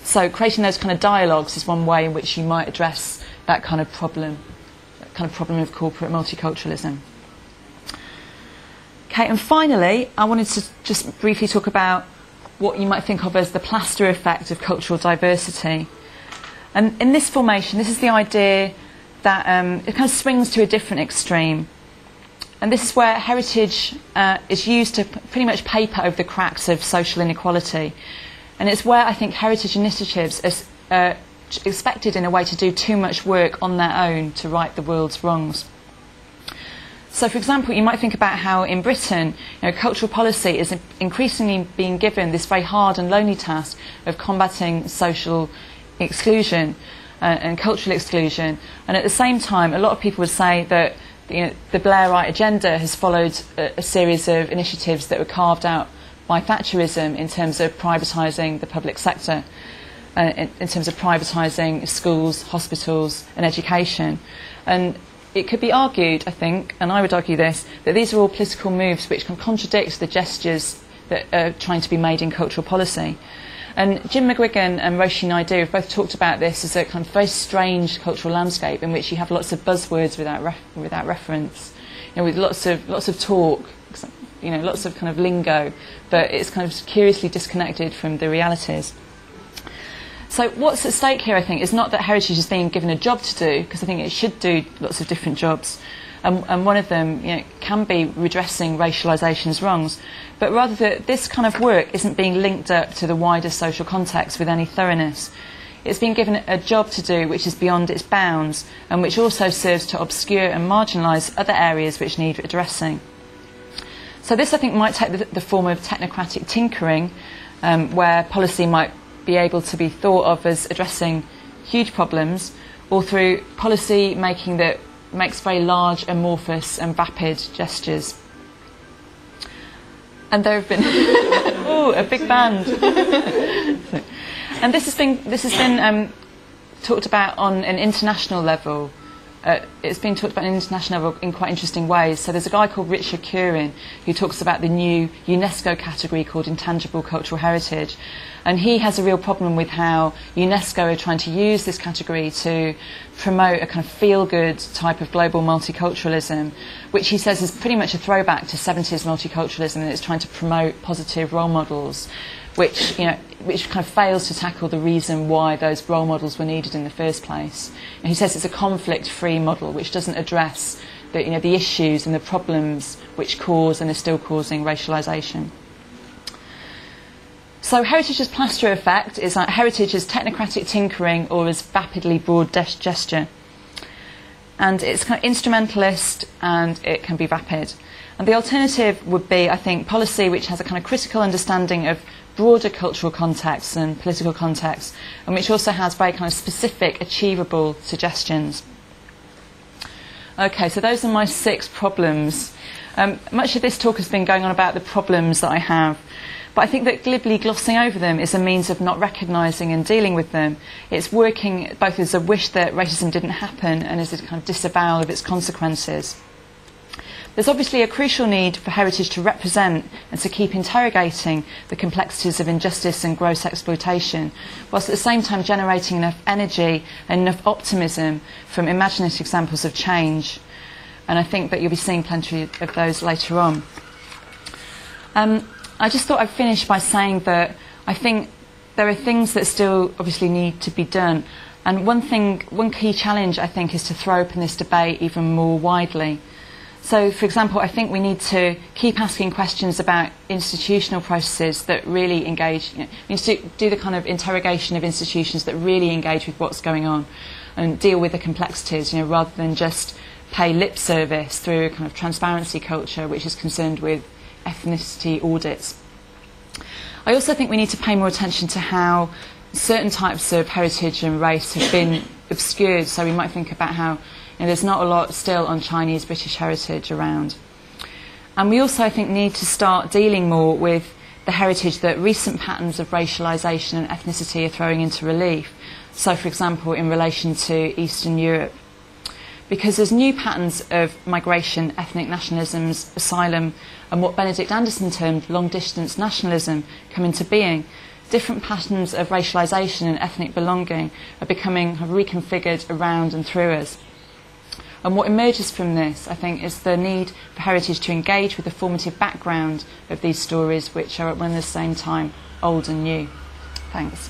So creating those kind of dialogues is one way in which you might address that kind of problem of corporate multiculturalism. Okay, and finally, I wanted to just briefly talk about what you might think of as the plaster effect of cultural diversity. And in this formation, this is the idea that it kind of swings to a different extreme. And this is where heritage is used to pretty much paper over the cracks of social inequality. And it's where I think heritage initiatives are expected in a way to do too much work on their own to right the world's wrongs. So, for example, you might think about how in Britain, cultural policy is increasingly being given this very hard and lonely task of combating social exclusion and cultural exclusion. And at the same time, a lot of people would say that the Blairite agenda has followed a series of initiatives that were carved out by Thatcherism in terms of privatising the public sector, in terms of privatising schools, hospitals and education. And it could be argued, I think, and I would argue this, that these are all political moves which can contradict the gestures that are trying to be made in cultural policy. And Jim McGuigan and Roshi Naidoo have both talked about this as a kind of very strange cultural landscape in which you have lots of buzzwords without reference, with lots of talk, lots of kind of lingo, but it's kind of curiously disconnected from the realities. So what's at stake here, I think, is not that heritage is being given a job to do, because I think it should do lots of different jobs. And one of them can be redressing racialisation's wrongs, but rather that this kind of work isn't being linked up to the wider social context with any thoroughness. It's been given a job to do which is beyond its bounds and which also serves to obscure and marginalise other areas which need addressing. So this, I think, might take the form of technocratic tinkering, where policy might be able to be thought of as addressing huge problems, or through policy making that makes very large, amorphous and vapid gestures. And there have been ooh, a big band. And this has been talked about on an international level. It's been talked about on an international level in quite interesting ways. So there's a guy called Richard Curran who talks about the new UNESCO category called intangible cultural heritage. And he has a real problem with how UNESCO are trying to use this category to promote a kind of feel-good type of global multiculturalism, which he says is pretty much a throwback to 70s multiculturalism, and it's trying to promote positive role models, which kind of fails to tackle the reason why those role models were needed in the first place. And he says it's a conflict-free model which doesn't address the issues and the problems which cause and are still causing racialisation. So heritage's plaster effect is like heritage as technocratic tinkering or as vapidly broad gesture. And it's kind of instrumentalist and it can be vapid. And the alternative would be, I think, policy which has a kind of critical understanding of broader cultural contexts and political contexts, and which also has very kind of specific, achievable suggestions. Okay, so those are my 6 problems. Much of this talk has been going on about the problems that I have. But I think that glibly glossing over them is a means of not recognising and dealing with them. It's working both as a wish that racism didn't happen and as a kind of disavowal of its consequences. There's obviously a crucial need for heritage to represent and to keep interrogating the complexities of injustice and gross exploitation, whilst at the same time generating enough energy and enough optimism from imaginative examples of change. And I think that you'll be seeing plenty of those later on. I just thought I'd finish by saying that I think there are things that still obviously need to be done. And one key challenge, I think, is to throw open this debate even more widely. So, for example, I think we need to keep asking questions about institutional processes that really engage, we need to do the kind of interrogation of institutions that really engage with what's going on and deal with the complexities, rather than just pay lip service through a kind of transparency culture which is concerned with ethnicity audits. I also think we need to pay more attention to how certain types of heritage and race have been obscured. So we might think about how there's not a lot still on Chinese British heritage around. And we also, I think, need to start dealing more with the heritage that recent patterns of racialisation and ethnicity are throwing into relief. So, for example, in relation to Eastern Europe. Because there's new patterns of migration, ethnic nationalisms, asylum, and what Benedict Anderson termed long-distance nationalism come into being. different patterns of racialisation and ethnic belonging are becoming reconfigured around and through us. And what emerges from this, I think, is the need for heritage to engage with the formative background of these stories, which are at one and the same time old and new. Thanks.